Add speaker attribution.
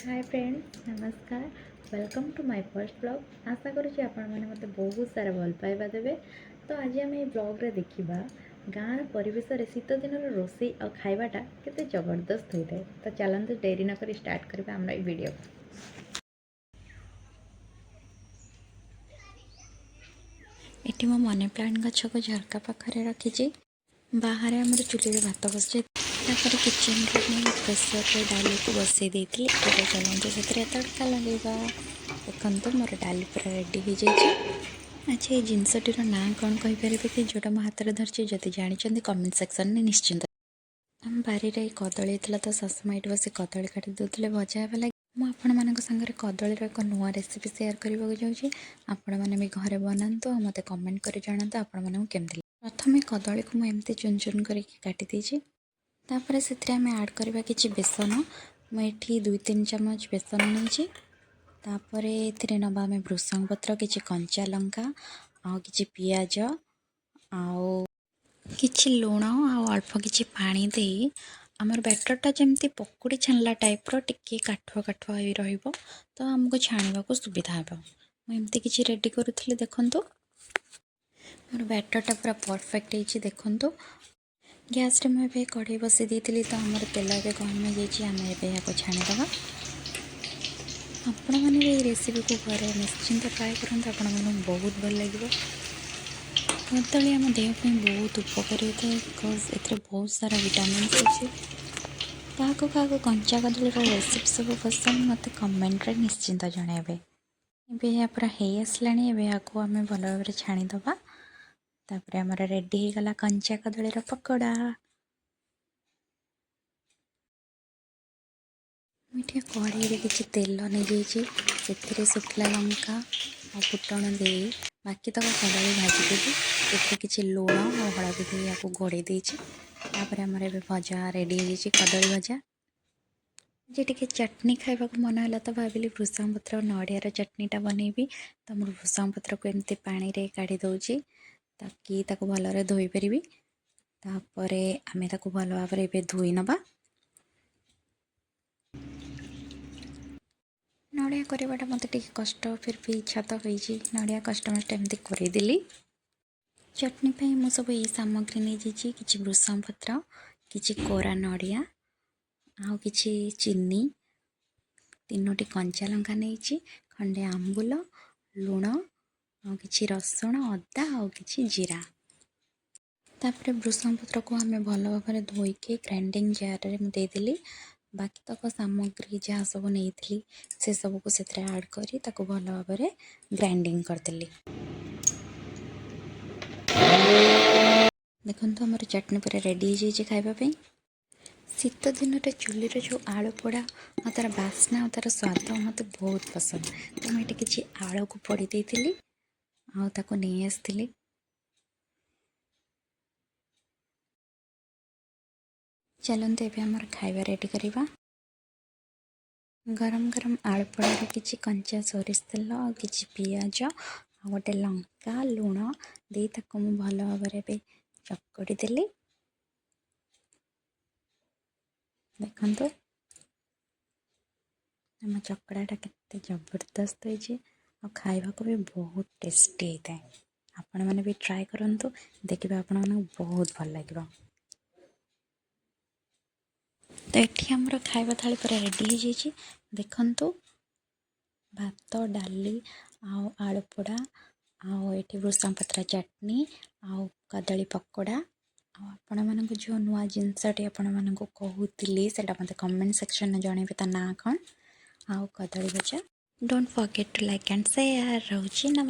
Speaker 1: हाय friends नमस्कार welcome to my first blog आशा करुँच आपण मैंने मत बहुत सारा भल पाइबा देवे। तो आज आम ये ब्लॉग रे देखा गाँव परिवेश रे शीत दिन रोषे और खाइबाटा केते जबरदस्त होता है। तो चलते डेरी नक स्टार्ट करवा आम वीडियो। ये मो मनी प्लांट गछ को झरका पाखे रखी बाहर आम चूल्हे भात बस किचन प्रेसर डाली को बसई देती चलते से तड़का लगेगा। देखो मोर डाली पूरा रेडी हो जाए। अच्छा ये जिनसटीर ना कौन कहीपर कि जोटा मो हाथ में धरती जदि जानते कमेंट सेक्शन में निश्चिंत। आम बारी कदली था तो शाशुमा ये बस कदली काटी दूसरे भजा होगा लगे मुझे सागर कदलीर एक नुआ रेसिपी सेयार करने जाऊँगी। आपण मैंने भी घरे बनातु मत कमेंट कर जानतु आपण मानक केमती। प्रथम कदली को मुझे चुन चुन कर काटी देती तापर से ऐड करवा कि बेसन मुझे 2-3 चामच बेसन नहीं तापर ये नवा आम भृषंग पत्र कि कंचा लंका आ कि पियाज आउ कि लुण अल्प कि पानी दे आमर बैटरटा जमती पकुड़ी छाणला टाइप टिके काठुआ काठुआ हो रहिबो तो आमको छाणवा को सुविधा हे। मुझे किसी रेडी करूँ देखु मोर बैटरटा पूरा परफेक्ट है। देखु गैस रे मुझे कढ़ई बसई दी तो आमर तेल ए गरम हो जाए आम यहाँ छाणीदे। आपण मैंने ये रेसिपी को घरे निश्चिंत ट्राए करते आपण मानक बहुत भल लगे। कदली आम देहपाई बहुत उपकारी होता है बिकज ए बहुत सारा विटामिन्स अच्छे। क्या कंचा कदली रेसिपी सब पसंद मत कमेंट रे निश्चिंत जनइबे। ये पूरा हो आसला यहाँ आम भल भाव छाणीदे तापर आम रेडी हो गला कंचा कदलीर पकोड़ा। मुझे कढ़ई किसी तेल नहीं जाइए शुखला लंका और फुटण दे बाकी तक कदली भाजीदेवी से किसी लुण और हलदी दे या घोड़े देपर आमर ए भजा रेडी हो कदली भजा। जे टे चटनी खावा मन है तो भाविली भृषंग पत्र नड़ियार चटनीटा बनईबी तो मुझे भृषंग पत्र को एमती पानी रे काढ़ी दौची ताकि भल धोई पारि तापर आम भल भाव धोई नवा। नड़िया करवाटा मत कष्ट फिर भी इच्छा तो होती नड़िया कष्टमस्ट एमती करदेली। चटनी पे मु सब ये सामग्री नहीं जाइए कि भृषंग पत्र कि कोरा नड़िया आउ कि चीनी 3टी कंचा लंका नहीं खंडे आंबुल लुण आ कि रसुण अदा आ कि जीरा तापर भृषंग पत्र को आम भल भाव धोईकी ग्राइंडिंग जार रे देदेली। बाकी तक सामग्री जहाँ सब नहीं से सब को ऐड करी भल भाव ग्राइंडिंग करदेली। देखो आमर चटनी पूरा रेडी हो जाए खावाई। शीत दिन चूल्हे जो आलू पोड़ा और तार बास्ना और तार स्वाद मत बहुत पसंद तो मुझे किसी आलू को पोड़ी देती आको नहीं आसती। चलते ए आमर खाଇବା रेडी करवा। गरम गरम आलू पोड़ा कि कंचा सोरिष तेल और कि पियाज आ गोटे लंका लुण दे भल भाव चकड़ी देली। देखो आम चकड़ाटा के जबरदस्त होती खावा को भी बहुत टेस्टी होता है। आपण मैंने भी ट्राए करूँ देखिए आपण मानक बहुत भल लगे। तो ये आमर खाଇବା थाली पूरा रेडी हो जाए। देखु भात डाली आलू पोड़ा आठी भृषंग पत्र चटनी आउ कदली पकोड़ा आपण मानक जो नुआ जिनसटी आपण मानक कहूली से मत कमेंट सेक्शन में जनइबे ता ना कौन आउ कदली भजा। Don't forget to like and share. रोची नमस्कार।